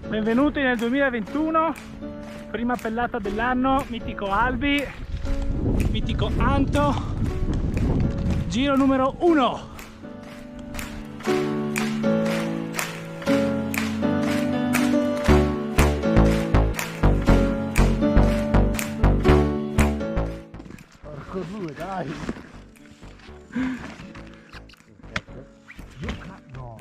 Benvenuti nel 2021, prima pellata dell'anno, mitico Albi, mitico Anto, giro numero 1. Porco due, dai! No!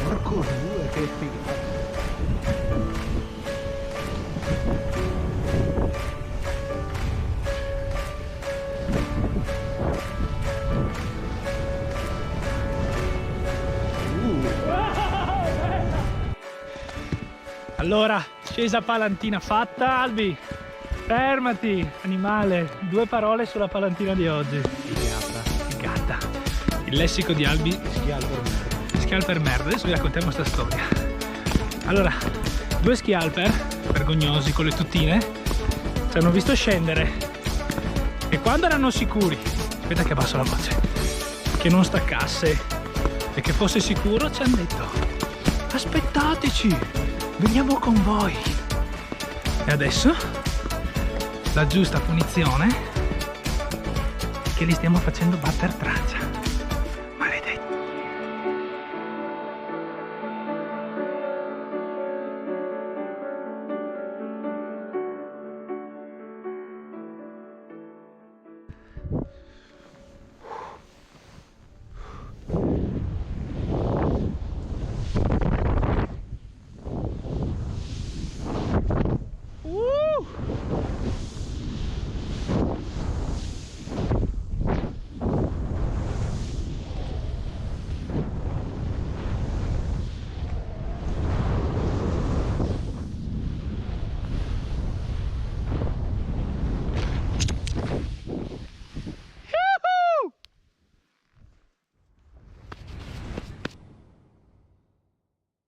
Porco due, che figata! Allora, scesa palantina fatta, Albi, fermati, animale, 2 parole sulla palantina di oggi. Figata. Il lessico di Albi, schialper merda. Adesso vi raccontiamo questa storia. Allora, 2 schialper, vergognosi con le tutine, ci hanno visto scendere e quando erano sicuri, aspetta che abbasso la voce, che non staccasse e che fosse sicuro, ci hanno detto: aspettateci, veniamo con voi. E adesso la giusta punizione è che li stiamo facendo batter traccia.